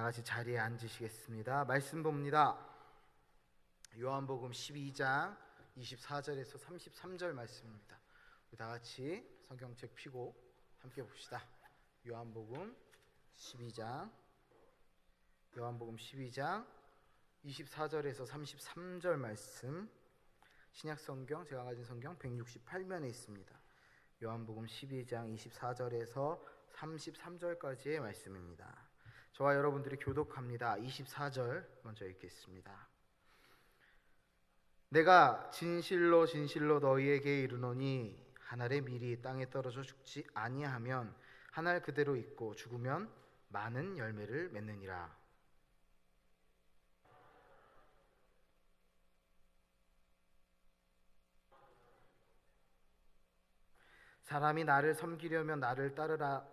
다 같이 자리에 앉으시겠습니다. 말씀 봅니다. 요한복음 12장 24절에서 33절 말씀입니다. 우리 다 같이 성경책 펴고 함께 봅시다. 요한복음 12장 24절에서 33절 말씀, 신약성경 제가 가진 성경 168면에 있습니다. 요한복음 12장 24절에서 33절까지의 말씀입니다. 저와 여러분들이 교독합니다. 24절 먼저 읽겠습니다. 내가 진실로 진실로 너희에게 이르노니 한 알의 밀이 땅에 떨어져 죽지 아니하면 한 알 그대로 있고 죽으면 많은 열매를 맺느니라. 사람이 나를 섬기려면 나를 따르라.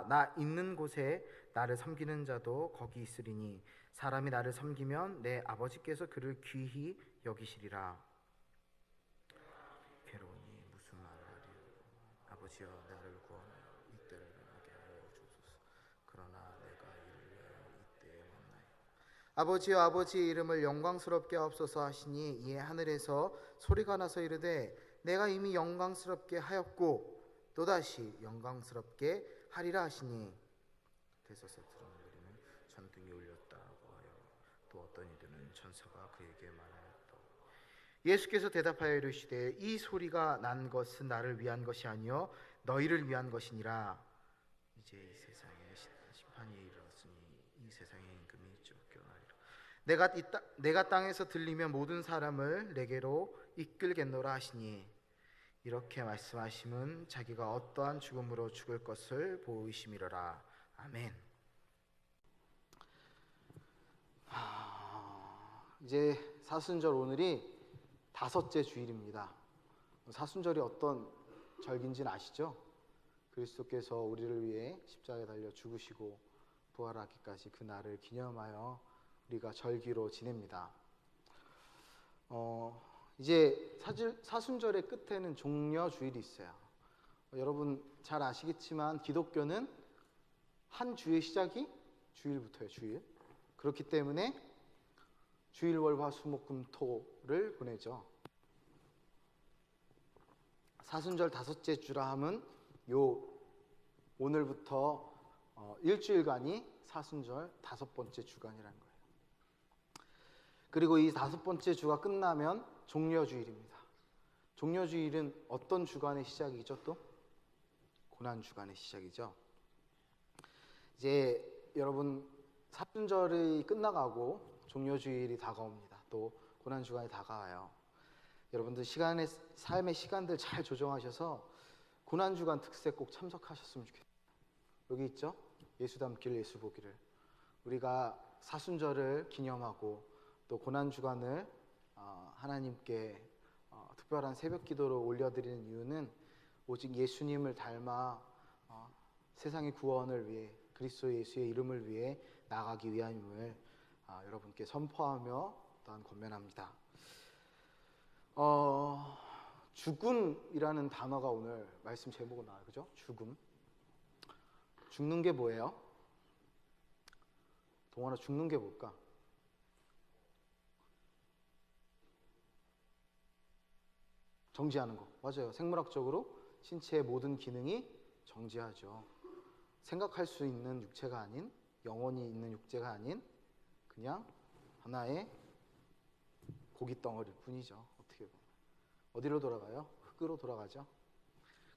나 있는 곳에 나를 섬기는 자도 거기 있으리니 사람이 나를 섬기면 내 아버지께서 그를 귀히 여기시리라. 괴로우니 무슨 말을 하리요. 아버지여 나를 구하여 이때를 만나게 하여 주소서. 그러나 내가 이를 위하여 이때에 만나요. 아버지여 아버지의 이름을 영광스럽게 하옵소서 하시니 이에 하늘에서 소리가 나서 이르되 내가 이미 영광스럽게 하였고 또다시 영광스럽게 하리라 하시니 대서서 들은 우리는 전등이 울렸다고 하여 또 어떤 이들은 천사가 그에게 말하였다. 예수께서 대답하여 이르시되 이 소리가 난 것은 나를 위한 것이 아니요 너희를 위한 것이니라. 이제 이 세상에 심판이 이르렀으니 이 세상의 임금이 쫓겨나리라. 내가 땅에서 들리면 모든 사람을 내게로 이끌겠노라 하시니 이렇게 말씀하심은 자기가 어떠한 죽음으로 죽을 것을 보이심이로라. 아멘. 이제 사순절 오늘이 5째 주일입니다. 사순절이 어떤 절기인지는 아시죠? 그리스도께서 우리를 위해 십자가에 달려 죽으시고 부활하기까지 그 날을 기념하여 우리가 절기로 지냅니다. 이제 사순절의 끝에는 종려주일이 있어요. 여러분 잘 아시겠지만 기독교는 한 주의 시작이 주일부터예요. 주일. 그렇기 때문에 주일, 월, 화, 수, 목, 금, 토를 보내죠. 사순절 5째 주라 함은 오늘부터 일주일간이 사순절 5번째 주간이라는 거예요. 그리고 이 5번째 주가 끝나면 종려주일입니다. 종려주일은 어떤 주간의 시작이죠? 또 고난주간의 시작이죠. 이제 여러분 사순절이 끝나가고 종려주일이 다가옵니다. 또 고난주간이 다가와요. 여러분들 삶의 시간들 잘 조정하셔서 고난주간 특세 꼭 참석하셨으면 좋겠어요. 여기 있죠? 예수 닮기를 예수 보기를. 우리가 사순절을 기념하고 또 고난주간을 하나님께 특별한 새벽 기도로 올려드리는 이유는 오직 예수님을 닮아 세상의 구원을 위해 그리스도 예수의 이름을 위해 나아가기 위함임을 여러분께 선포하며 또한 권면합니다. 죽음이라는 단어가 오늘 말씀 제목으로 나와요. 그죠? 죽음. 죽는 게 뭐예요? 동원아, 죽는 게 뭘까? 정지하는 거. 맞아요. 생물학적으로 신체의 모든 기능이 정지하죠. 생각할 수 있는 육체가 아닌, 영혼이 있는 육체가 아닌 그냥 하나의 고기 덩어리일 뿐이죠. 어떻게 보면. 어디로 돌아가요? 흙으로 돌아가죠.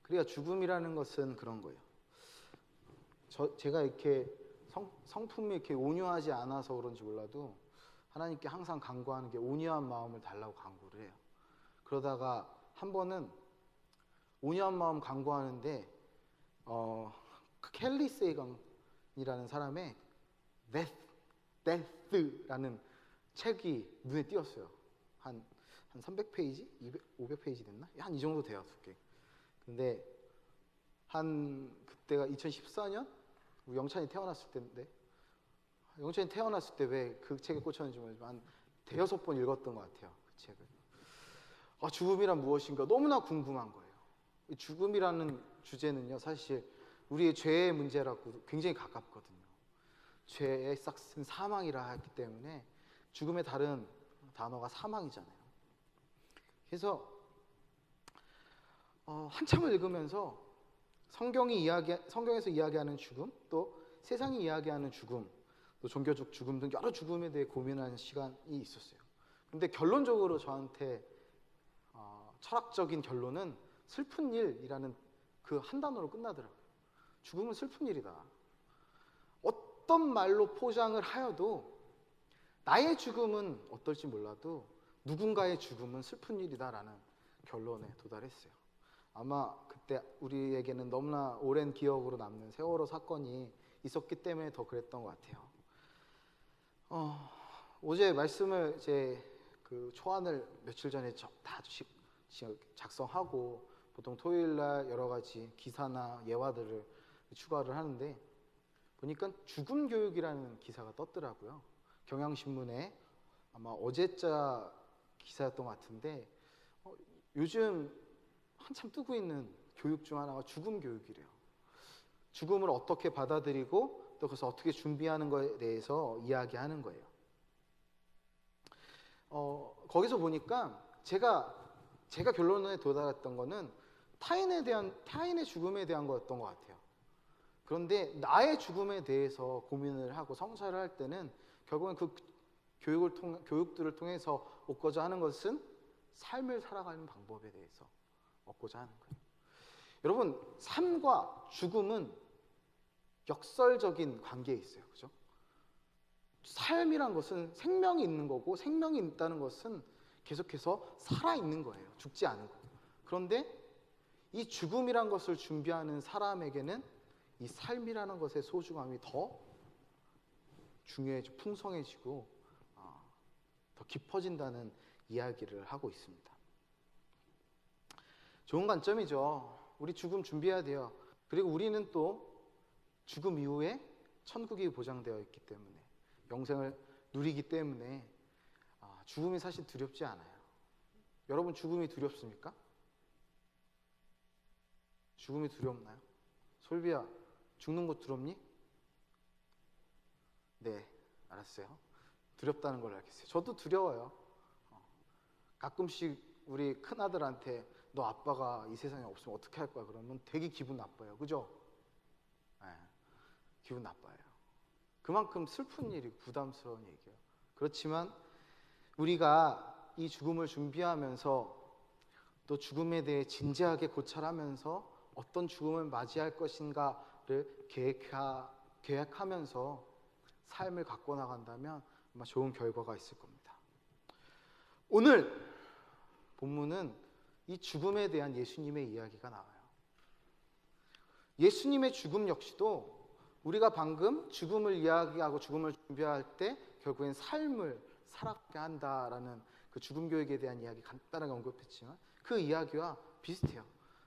그러니까 죽음이라는 것은 그런 거예요. 제가 이렇게 성품이 이렇게 온유하지 않아서 그런지 몰라도 하나님께 항상 간구하는 게 온유한 마음을 달라고 간구를 해요. 그러다가 한 번은 온유한 마음 간구하는데 켈리 세이건이라는 사람의 Death라는 책이 눈에 띄었어요. 한 300페이지? 500페이지 됐나? 한 이 정도 돼요. 두께. 근데 그때가 2014년? 영찬이 태어났을 때인데 영찬이 태어났을 때 왜 그 책에 꽂혔는지 모르지만 한 5번 읽었던 것 같아요. 그 책을. 죽음이란 무엇인가 너무나 궁금한 거예요. 죽음이라는 주제는요, 사실 우리의 죄의 문제라고 굉장히 가깝거든요. 죄의 싹은 사망이라 했기 때문에 죽음의 다른 단어가 사망이잖아요. 그래서 한참을 읽으면서 성경에서 이야기하는 죽음, 또 세상이 이야기하는 죽음, 또 종교적 죽음 등 여러 죽음에 대해 고민하는 시간이 있었어요. 그런데 결론적으로 저한테 철학적인 결론은 슬픈 일이라는 그 한 단어로 끝나더라고요. 죽음은 슬픈 일이다. 어떤 말로 포장을 하여도 나의 죽음은 어떨지 몰라도 누군가의 죽음은 슬픈 일이다라는 결론에 도달했어요. 아마 그때 우리에게는 너무나 오랜 기억으로 남는 세월호 사건이 있었기 때문에 더 그랬던 것 같아요. 어제 말씀을 그 초안을 며칠 전에 다 작성하고 보통 토요일 날 여러 가지 기사나 예화들을 추가를 하는데 보니까 죽음 교육이라는 기사가 떴더라고요. 경향신문에 아마 어제자 기사였던 것 같은데 요즘 한참 뜨고 있는 교육 중 하나가 죽음 교육이래요. 죽음을 어떻게 받아들이고 또 그래서 어떻게 준비하는 거에 대해서 이야기하는 거예요. 거기서 보니까 제가 결론에 도달했던 거는 타인의 죽음에 대한 거였던 것 같아요. 그런데 나의 죽음에 대해서 고민을 하고 성찰을 할 때는 결국은 그 교육들을 통해서 얻고자 하는 것은 삶을 살아가는 방법에 대해서 얻고자 하는 거예요. 여러분, 삶과 죽음은 역설적인 관계에 있어요. 그죠? 삶이란 것은 생명이 있는 거고 생명이 있다는 것은 계속해서 살아있는 거예요. 죽지 않은 거. 그런데 이 죽음이란 것을 준비하는 사람에게는 이 삶이라는 것의 소중함이 더 중요해지고 풍성해지고 더 깊어진다는 이야기를 하고 있습니다. 좋은 관점이죠. 우리 죽음 준비해야 돼요. 그리고 우리는 또 죽음 이후에 천국이 보장되어 있기 때문에 영생을 누리기 때문에 죽음이 사실 두렵지 않아요. 여러분 죽음이 두렵습니까? 죽음이 두렵나요? 솔비야, 죽는 거 두렵니? 네, 알았어요. 두렵다는 걸 알겠어요. 저도 두려워요. 가끔씩 우리 큰아들한테 너 아빠가 이 세상에 없으면 어떻게 할 거야? 그러면 되게 기분 나빠요. 그죠? 네, 기분 나빠요. 그만큼 슬픈 일이고 부담스러운 얘기예요. 그렇지만 우리가 이 죽음을 준비하면서 또 죽음에 대해 진지하게 고찰하면서 어떤 죽음을 맞이할 것인가를 계획하면서 삶을 갖고 나간다면 아마 좋은 결과가 있을 겁니다. 오늘 본문은 이 죽음에 대한 예수님의 이야기가 나와요. 예수님의 죽음 역시도 우리가 방금 죽음을 이야기하고 죽음을 준비할 때 결국엔 삶을 살아가게 한다라는 그 죽음 교육에 대한 이야기 간단하게 언급했지만 그 이야기와 비슷해요.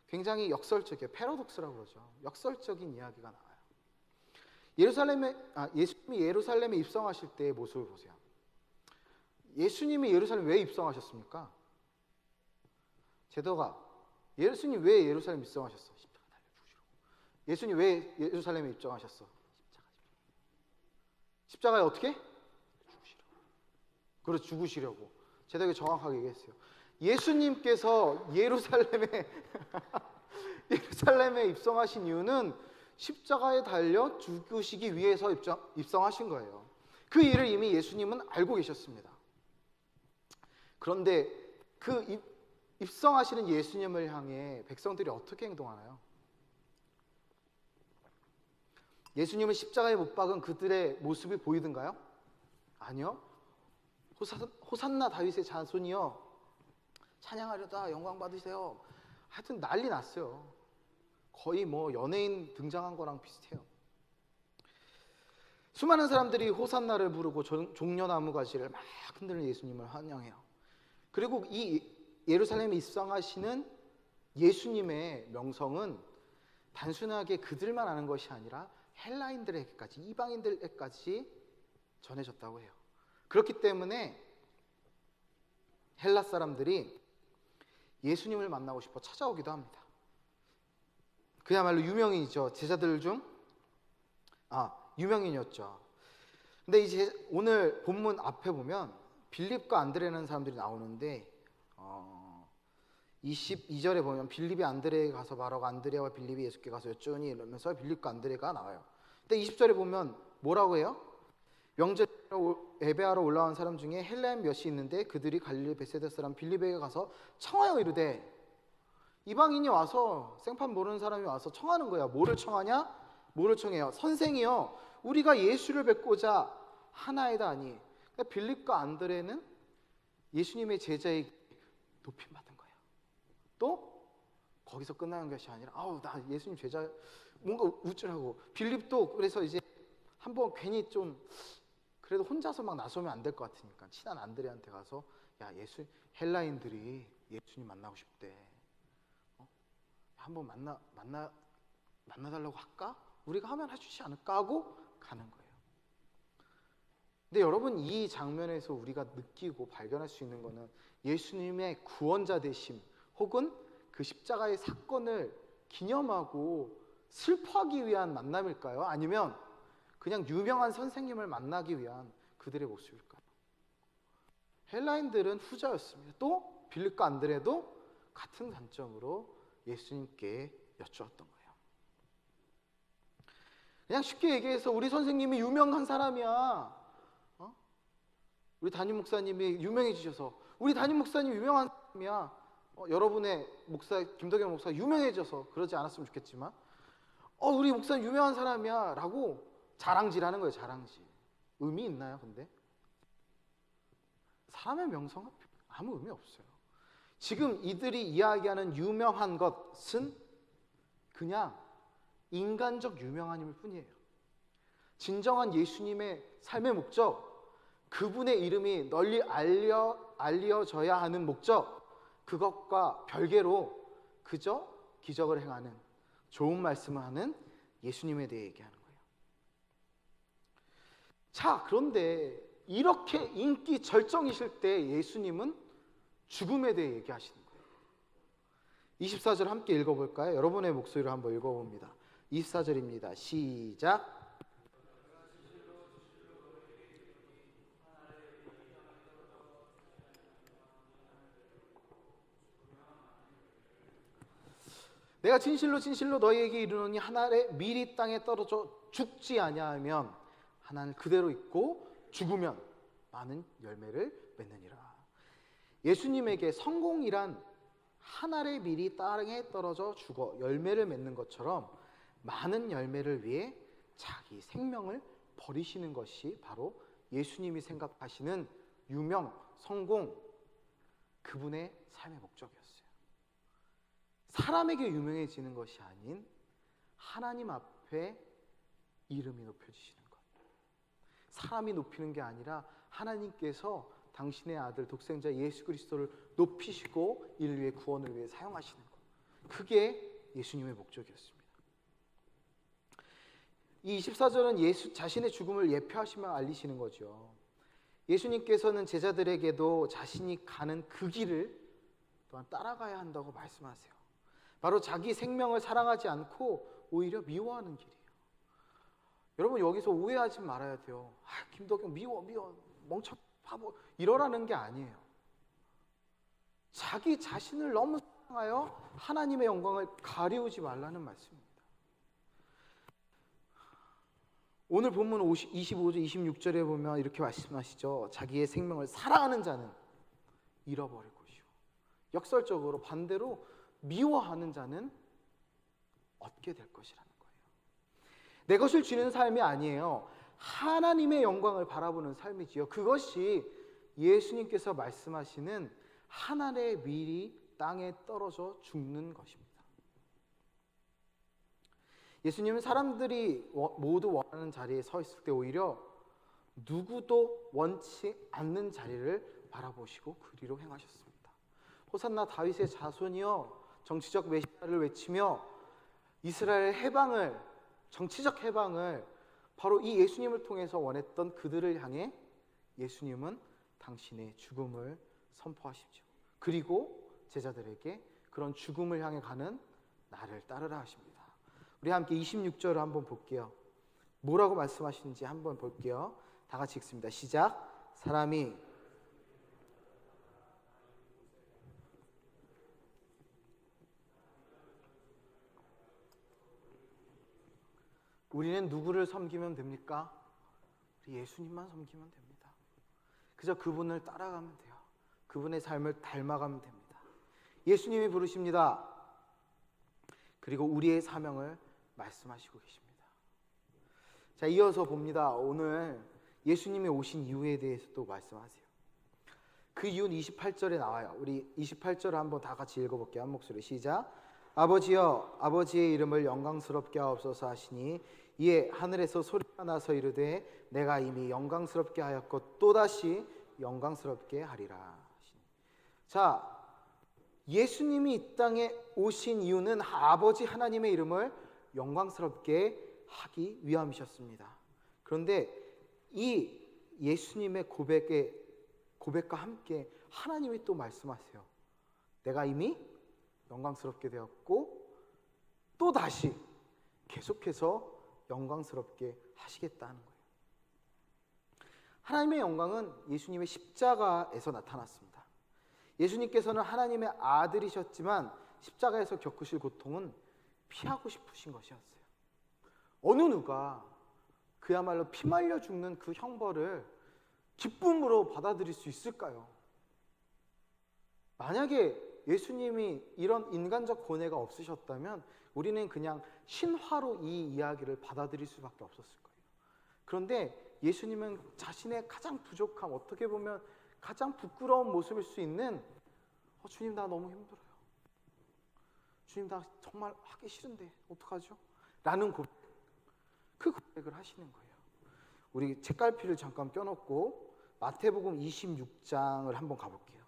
굉장히 역설적이에요. 패러독스라고 그러죠. 역설적인 이야기가 나와요. 예수님이 예루살렘에 입성하실 때의 모습을 보세요. 예수님이 예루살렘에 왜 입성하셨습니까? 제도가 예수님 왜 예루살렘에 입성하셨어? 십자가 달려 죽으시라고. 예수님 왜 예루살렘에 입성하셨어? 십자가에 어떻게? 죽으시라고. 그래서 죽으시려고. 제도가 정확하게 얘기했어요. 예수님께서 예루살렘에 입성하신 이유는 십자가에 달려 죽으시기 위해서 입성하신 거예요. 그 일을 이미 예수님은 알고 계셨습니다. 그런데 그 입성하시는 예수님을 향해 백성들이 어떻게 행동하나요? 예수님을 십자가에 못 박은 그들의 모습이 보이던가요? 아니요. 호산나 다윗의 자손이여 찬양하려다 영광 받으세요. 하여튼 난리 났어요. 거의 뭐 연예인 등장한 거랑 비슷해요. 수많은 사람들이 호산나를 부르고 종려나무 가지를 막 흔드는 예수님을 환영해요. 그리고 이 예루살렘에 입성하시는 예수님의 명성은 단순하게 그들만 아는 것이 아니라 헬라인들에게까지, 이방인들에게까지 전해졌다고 해요. 그렇기 때문에 헬라 사람들이 예수님을 만나고 싶어 찾아오기도 합니다. 그야말로 유명인이죠. 제자들 중 유명인이었죠. 근데 이제 오늘 본문 앞에 보면 빌립과 안드레라는 사람들이 나오는데 22절에 보면 빌립이 안드레에게 가서 말하고 안드레와 빌립이 예수께 가서 여쭈니 이러면서 빌립과 안드레가 나와요. 근데 20절에 보면 뭐라고 해요? 명절 예배하러 올라온 사람 중에 헬라인 몇이 있는데 그들이 갈릴리 베세다 사람 빌립에게 가서 청하여 이르되, 이방인이 와서 생판 모르는 사람이 와서 청하는 거야. 뭐를 청하냐? 뭐를 청해요? 선생이여, 우리가 예수를 뵙고자 하나이다 하니. 그러니까 빌립과 안드레는 예수님의 제자의 높임 받은 거예요. 또 거기서 끝나는 것이 아니라 나 예수님 제자, 뭔가 우쭐하고, 빌립도 그래서 이제 한번 괜히 좀 그래도 혼자서 막 나서면 안 될 것 같으니까 친한 안드레한테 가서, 야, 헬라인들이 예수님 만나고 싶대. 한번 만나달라고 할까? 우리가 하면 해주지 않을까 하고 가는 거예요. 근데 여러분, 이 장면에서 우리가 느끼고 발견할 수 있는 거는 예수님의 구원자 되심, 혹은 그 십자가의 사건을 기념하고 슬퍼하기 위한 만남일까요? 아니면 그냥 유명한 선생님을 만나기 위한 그들의 모습일까요? 헬라인들은 후자였습니다. 또 빌립과 안드레도 같은 관점으로 예수님께 여쭈었던 거예요. 그냥 쉽게 얘기해서 우리 선생님이 유명한 사람이야. 우리 담임 목사님이 유명해지셔서, 우리 담임 목사님 유명한 사람이야. 여러분의 목사 김덕영 목사 유명해져서 그러지 않았으면 좋겠지만, 우리 목사님 유명한 사람이야 라고 자랑질하는 거예요. 자랑질. 의미 있나요? 근데 사람의 명성은 아무 의미 없어요. 지금 이들이 이야기하는 유명한 것은 그냥 인간적 유명함일 뿐이에요. 진정한 예수님의 삶의 목적, 그분의 이름이 널리 알려져야 하는 목적, 그것과 별개로 그저 기적을 행하는, 좋은 말씀을 하는 예수님에 대해 얘기하는 거예요. 자, 그런데 이렇게 인기 절정이실 때 예수님은 죽음에 대해 얘기하시는 거예요. 24절 함께 읽어볼까요? 여러분의 목소리로 한번 읽어봅니다. 24절입니다. 시작. 내가 진실로 진실로 너희에게 이르노니 하늘에 밀이 땅에 떨어져 죽지 아니하면 하나는 그대로 있고 죽으면 많은 열매를 맺느니라. 예수님에게 성공이란 하늘의 밀이 땅에 떨어져 죽어 열매를 맺는 것처럼 많은 열매를 위해 자기 생명을 버리시는 것이 바로 예수님이 생각하시는 유명, 성공, 그분의 삶의 목적이었어요. 사람에게 유명해지는 것이 아닌 하나님 앞에 이름이 높여지시는 것. 사람이 높이는 게 아니라 하나님께서 당신의 아들 독생자 예수 그리스도를 높이시고 인류의 구원을 위해 사용하시는 것. 그게 예수님의 목적이었습니다. 이 24절은 예수 자신의 죽음을 예표하시며 알리시는 거죠. 예수님께서는 제자들에게도 자신이 가는 그 길을 또한 따라가야 한다고 말씀하세요. 바로 자기 생명을 사랑하지 않고 오히려 미워하는 길이에요. 여러분, 여기서 오해하지 말아야 돼요. 김덕영 미워 멍청 바보 이러라는 게 아니에요. 자기 자신을 너무 사랑하여 하나님의 영광을 가리우지 말라는 말씀입니다. 오늘 본문 25절 26절에 보면 이렇게 말씀하시죠. 자기의 생명을 사랑하는 자는 잃어버릴 것이요, 역설적으로 반대로 미워하는 자는 얻게 될 것이라는 거예요. 내 것을 쥐는 삶이 아니에요. 하나님의 영광을 바라보는 삶이지요. 그것이 예수님께서 말씀하시는 하늘의 밀이 땅에 떨어져 죽는 것입니다. 예수님은 사람들이 모두 원하는 자리에 서 있을 때 오히려 누구도 원치 않는 자리를 바라보시고 그리로 행하셨습니다. 호산나 다윗의 자손이여, 정치적 메시아를 외치며 이스라엘 해방을, 정치적 해방을 바로 이 예수님을 통해서 원했던 그들을 향해 예수님은 당신의 죽음을 선포하시죠. 그리고 제자들에게 그런 죽음을 향해 가는 나를 따르라 하십니다. 우리 함께 26절을 한번 볼게요. 뭐라고 말씀하시는지 한번 볼게요. 다 같이 읽습니다. 시작. 사람이 우리는 누구를 섬기면 됩니까? 우리 예수님만 섬기면 됩니다. 그저 그분을 따라가면 돼요. 그분의 삶을 닮아가면 됩니다. 예수님이 부르십니다. 그리고 우리의 사명을 말씀하시고 계십니다. 자, 이어서 봅니다. 오늘 예수님이 오신 이유에 대해서 또 말씀하세요. 그 이유는 28절에 나와요. 우리 28절을 한번 다 같이 읽어볼게요. 한 목소리 시작. 아버지여, 아버지의 이름을 영광스럽게 하옵소서 하시니 이에 하늘에서 소리가 나서 이르되 내가 이미 영광스럽게 하였고 또다시 영광스럽게 하리라. 자, 예수님이 이 땅에 오신 이유는 아버지 하나님의 이름을 영광스럽게 하기 위함이셨습니다. 그런데 이 예수님의 고백과 함께 하나님이 또 말씀하세요. 내가 이미 영광스럽게 되었고 또 다시 계속해서 영광스럽게 하시겠다는 거예요. 하나님의 영광은 예수님의 십자가에서 나타났습니다. 예수님께서는 하나님의 아들이셨지만 십자가에서 겪으실 고통은 피하고 싶으신 것이었어요. 어느 누가 그야말로 피말려 죽는 그 형벌을 기쁨으로 받아들일 수 있을까요? 만약에 예수님이 이런 인간적 고뇌가 없으셨다면 우리는 그냥 신화로 이 이야기를 받아들일 수밖에 없었을 거예요. 그런데 예수님은 자신의 가장 부족함, 어떻게 보면 가장 부끄러운 모습일 수 있는 주님 나 너무 힘들어요. 주님 나 정말 하기 싫은데 어떡하죠? 라는 고백, 그 고백을 하시는 거예요. 우리 책갈피를 잠깐 껴놓고 마태복음 26장을 한번 가볼게요.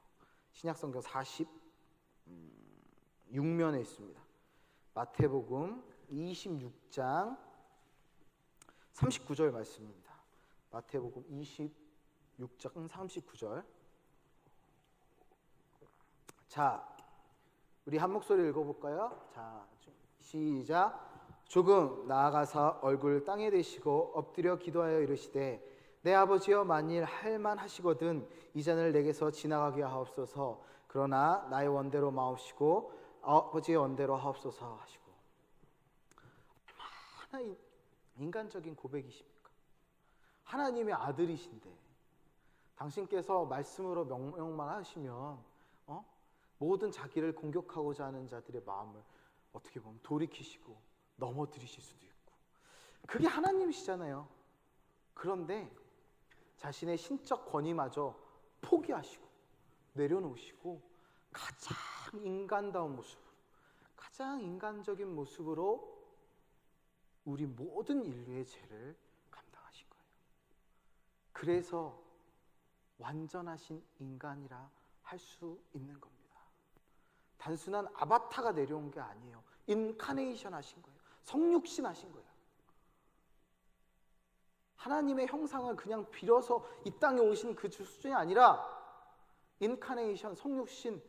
신약성경 46면에 있습니다. 마태복음 26장 39절 말씀입니다. 마태복음 26장 39절. 자, 우리 한 목소리 읽어볼까요? 자, 시작. 조금 나아가서 얼굴 땅에 대시고 엎드려 기도하여 이르시되 내 아버지여 만일 할만하시거든 이 잔을 내게서 지나가게 하옵소서. 그러나 나의 원대로 마옵시고 아버지의 원대로 하옵소서 하시고. 얼마나 인간적인 고백이십니까? 하나님의 아들이신데 당신께서 말씀으로 명령만 하시면 모든 자기를 공격하고자 하는 자들의 마음을 어떻게 보면 돌이키시고 넘어뜨리실 수도 있고, 그게 하나님이시잖아요. 그런데 자신의 신적 권위마저 포기하시고 내려놓으시고 가장 인간다운 모습으로, 가장 인간적인 모습으로 우리 모든 인류의 죄를 감당하신 거예요. 그래서 완전하신 인간이라 할 수 있는 겁니다. 단순한 아바타가 내려온 게 아니에요. 인카네이션 하신 거예요. 성육신 하신 거예요. 하나님의 형상을 그냥 빌어서 이 땅에 오신 그 수준이 아니라 인카네이션, 성육신,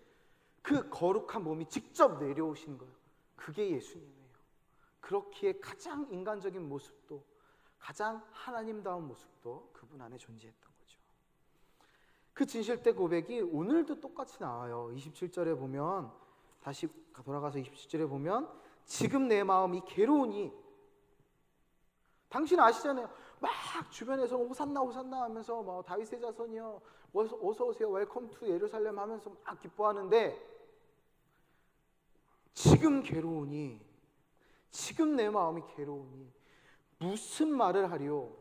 그 거룩한 몸이 직접 내려오신 거예요. 그게 예수님이에요. 그렇기에 가장 인간적인 모습도, 가장 하나님다운 모습도 그분 안에 존재했던 거죠. 그 진실된 고백이 오늘도 똑같이 나와요. 27절에 보면, 다시 돌아가서 27절에 보면 지금 내 마음이 괴로우니, 당신 아시잖아요. 막 주변에서 호산나 호산나 하면서 뭐 다윗의 자손이여 어서 오세요 웰컴 투 예루살렘 하면서 막 기뻐하는데, 지금 괴로우니, 지금 내 마음이 괴로우니 무슨 말을 하리요?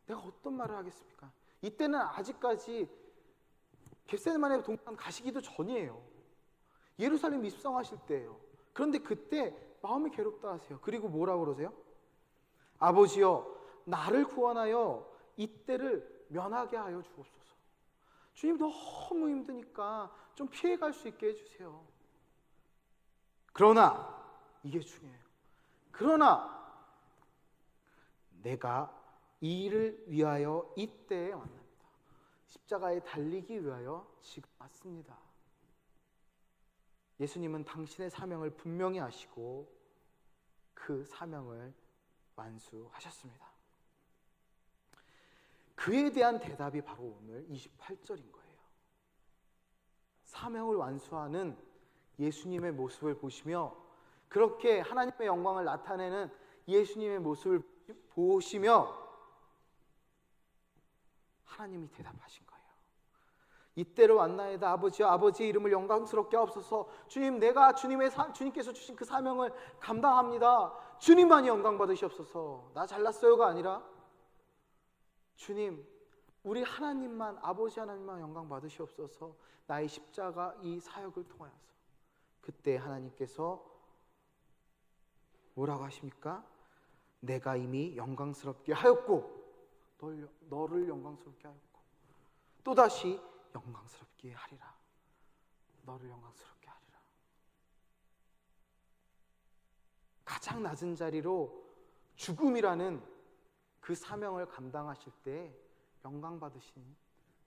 내가 어떤 말을 하겠습니까? 이때는 아직까지 겟세마네 동산 가시기도 전이에요. 예루살렘 입성하실 때예요. 그런데 그때 마음이 괴롭다 하세요. 그리고 뭐라고 그러세요? 아버지여 나를 구원하여 이때를 면하게 하여 주옵소서. 주님 너무 힘드니까 좀 피해갈 수 있게 해주세요. 그러나 이게 중요해요. 그러나 내가 이 일을 위하여 이때에 왔습니다. 십자가에 달리기 위하여 지금 왔습니다. 예수님은 당신의 사명을 분명히 아시고 그 사명을 완수하셨습니다. 그에 대한 대답이 바로 오늘 28절인 거예요. 사명을 완수하는 예수님의 모습을 보시며, 그렇게 하나님의 영광을 나타내는 예수님의 모습을 보시며 하나님이 대답하신 거예요. 이때로 왔나이다. 아버지여, 아버지의 이름을 영광스럽게 하옵소서. 주님, 내가 주님께서 주신 그 사명을 감당합니다. 주님만이 영광 받으시옵소서. 나 잘났어요가 아니라 주님, 우리 하나님만, 아버지 하나님만 영광 받으시옵소서. 나의 십자가 이 사역을 통하여서. 그때 하나님께서 뭐라고 하십니까? 내가 이미 영광스럽게 하였고 너를 영광스럽게 하였고 또다시 영광스럽게 하리라. 너를 영광스럽게 하리라. 가장 낮은 자리로 죽음이라는 그 사명을 감당하실 때 영광 받으신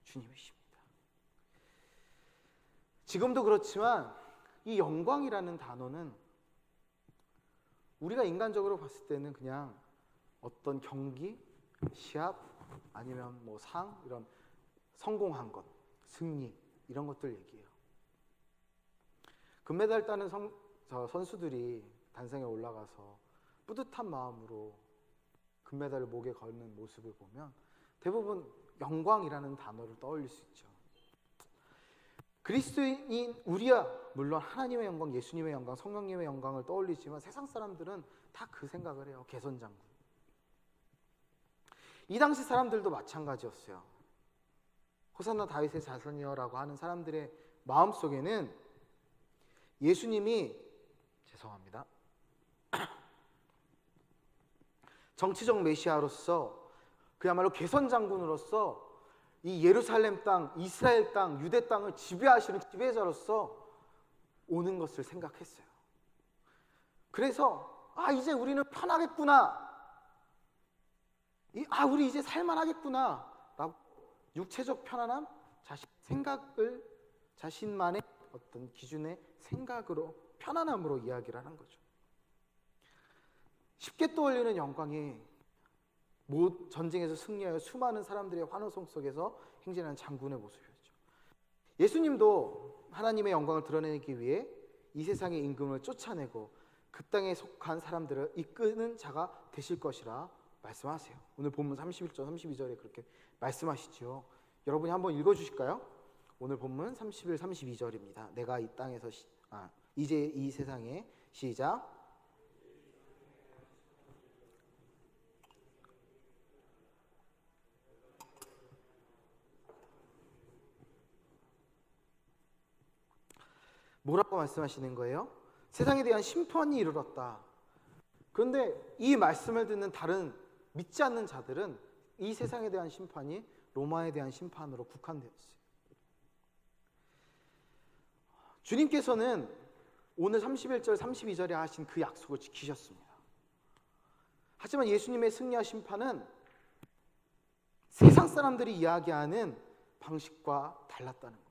주님이십니다. 지금도 그렇지만 이 영광이라는 단어는 우리가 인간적으로 봤을 때는 그냥 어떤 경기, 시합, 아니면 뭐 상, 이런 성공한 것, 승리, 이런 것들 얘기해요. 금메달 따는 선수들이 단상에 올라가서 뿌듯한 마음으로 금메달을 목에 걸는 모습을 보면 대부분 영광이라는 단어를 떠올릴 수 있죠. 그리스도인 우리야 물론 하나님의 영광, 예수님의 영광, 성령님의 영광을 떠올리지만 세상 사람들은 다 그 생각을 해요. 개선장군. 이 당시 사람들도 마찬가지였어요. 호산나 다윗의 자손이여라고 하는 사람들의 마음속에는 예수님이 정치적 메시아로서, 그야말로 개선장군으로서 이 예루살렘 땅, 이스라엘 땅, 유대 땅을 지배하시는 지배자로서 오는 것을 생각했어요. 그래서 이제 우리는 편하겠구나, 우리 이제 살만하겠구나 라고 육체적 편안함, 자신만의 어떤 기준의 생각으로, 편안함으로 이야기를 하는 거죠. 쉽게 떠올리는 영광이 전쟁에서 승리하여 수많은 사람들의 환호성 속에서 행진하는 장군의 모습이었죠. 예수님도 하나님의 영광을 드러내기 위해 이 세상의 임금을 쫓아내고 그 땅에 속한 사람들을 이끄는 자가 되실 것이라 말씀하세요. 오늘 본문 31절, 32절에 그렇게 말씀하시죠. 여러분이 한번 읽어주실까요? 오늘 본문 31, 32절입니다. 내가 이 땅에서 이제 이 세상에, 시작. 뭐라고 말씀하시는 거예요? 세상에 대한 심판이 이르렀다. 그런데 이 말씀을 듣는 다른 믿지 않는 자들은 이 세상에 대한 심판이 로마에 대한 심판으로 국한되었어요. 주님께서는 오늘 31절, 32절에 하신 그 약속을 지키셨습니다. 하지만 예수님의 승리와 심판은 세상 사람들이 이야기하는 방식과 달랐다는 거예요.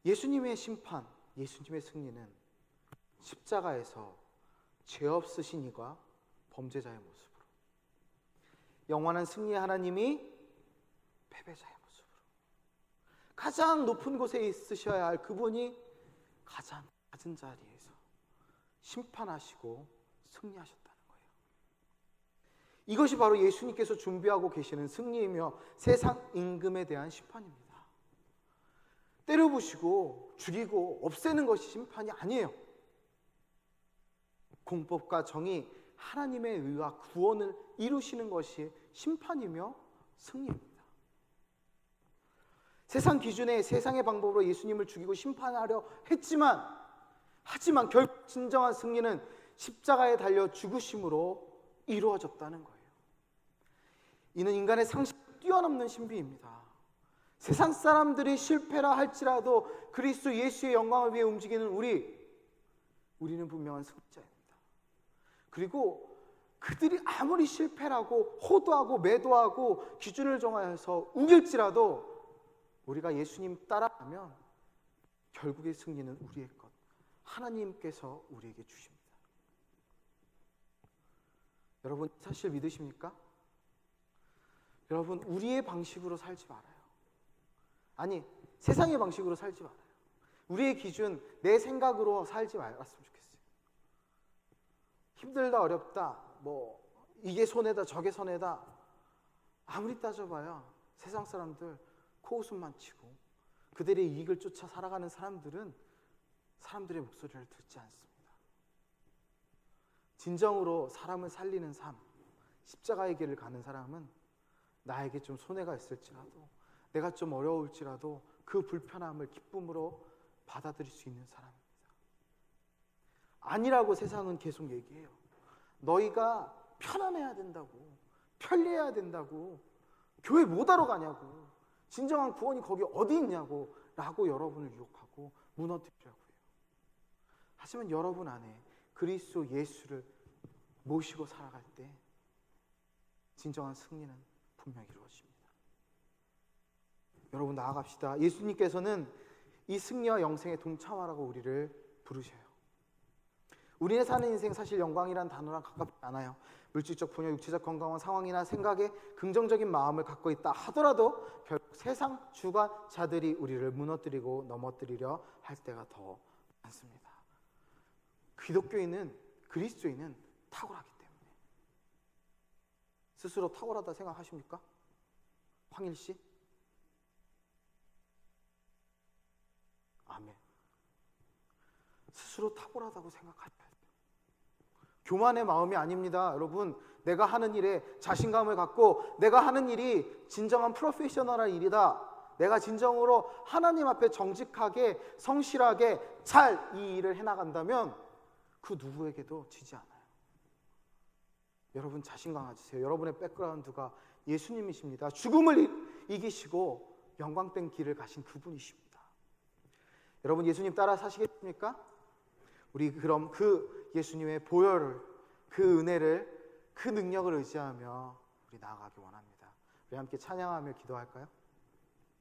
예수님의 심판, 예수님의 승리는 십자가에서 죄 없으신 이가 범죄자의 모습으로, 영원한 승리의 하나님이 패배자의 모습으로, 가장 높은 곳에 있으셔야 할 그분이 가장 낮은 자리에서 심판하시고 승리하셨다는 거예요. 이것이 바로 예수님께서 준비하고 계시는 승리이며 세상 임금에 대한 심판입니다. 때려부시고 죽이고 없애는 것이 심판이 아니에요. 공법과 정의, 하나님의 의와 구원을 이루시는 것이 심판이며 승리입니다. 세상 기준의 세상의 방법으로 예수님을 죽이고 심판하려 하지만 결국 진정한 승리는 십자가에 달려 죽으심으로 이루어졌다는 거예요. 이는 인간의 상식을 뛰어넘는 신비입니다. 세상 사람들이 실패라 할지라도 그리스도 예수의 영광을 위해 움직이는 우리는 분명한 승자입니다. 그리고 그들이 아무리 실패라고 호도하고 매도하고 기준을 정하여서 우길지라도 우리가 예수님 따라가면 결국의 승리는 우리의 것, 하나님께서 우리에게 주십니다. 여러분 사실 믿으십니까? 여러분, 우리의 방식으로 살지 말아요. 아니, 세상의 방식으로 살지 말아요. 우리의 기준, 내 생각으로 살지 말았으면 좋겠어요. 힘들다, 어렵다, 뭐 이게 손해다, 저게 손해다, 아무리 따져봐야 세상 사람들 코웃음만 치고 그들의 이익을 쫓아 살아가는 사람들은 사람들의 목소리를 듣지 않습니다. 진정으로 사람을 살리는 삶, 십자가의 길을 가는 사람은 나에게 좀 손해가 있을지라도, 내가 좀 어려울지라도 그 불편함을 기쁨으로 받아들일 수 있는 사람입니다. 아니라고 세상은 계속 얘기해요. 너희가 편안해야 된다고, 편리해야 된다고, 교회 못 하러 가냐고, 진정한 구원이 거기 어디 있냐고 라고 여러분을 유혹하고 무너뜨리려고 해요. 하지만 여러분 안에 그리스도 예수를 모시고 살아갈 때 진정한 승리는 분명히 이루어집니다. 여러분, 나아갑시다. 예수님께서는 이 승리와 영생에 동참하라고 우리를 부르셔요. 우리의 사는 인생, 사실 영광이란 단어랑 가깝지 않아요. 물질적 풍요, 육체적 건강한 상황이나 생각에 긍정적인 마음을 갖고 있다 하더라도 결국 세상 주관자들이 우리를 무너뜨리고 넘어뜨리려 할 때가 더 많습니다. 기독교인은, 그리스도인은 탁월하기 때문에. 스스로 탁월하다 생각하십니까? 황일 씨? 아멘. 스스로 탁월하다고 생각하셔야 돼요. 교만의 마음이 아닙니다. 여러분, 내가 하는 일에 자신감을 갖고 내가 하는 일이 진정한 프로페셔널한 일이다, 내가 진정으로 하나님 앞에 정직하게 성실하게 잘 이 일을 해나간다면 그 누구에게도 지지 않아요. 여러분, 자신감 가지세요. 여러분의 백그라운드가 예수님이십니다. 죽음을 이기시고 영광된 길을 가신 그분이십니다. 여러분, 예수님 따라 사시겠습니까? 우리 그럼 그 예수님의 보혈을, 그 은혜를, 그 능력을 의지하며 우리 나아가기 원합니다. 우리 함께 찬양하며 기도할까요?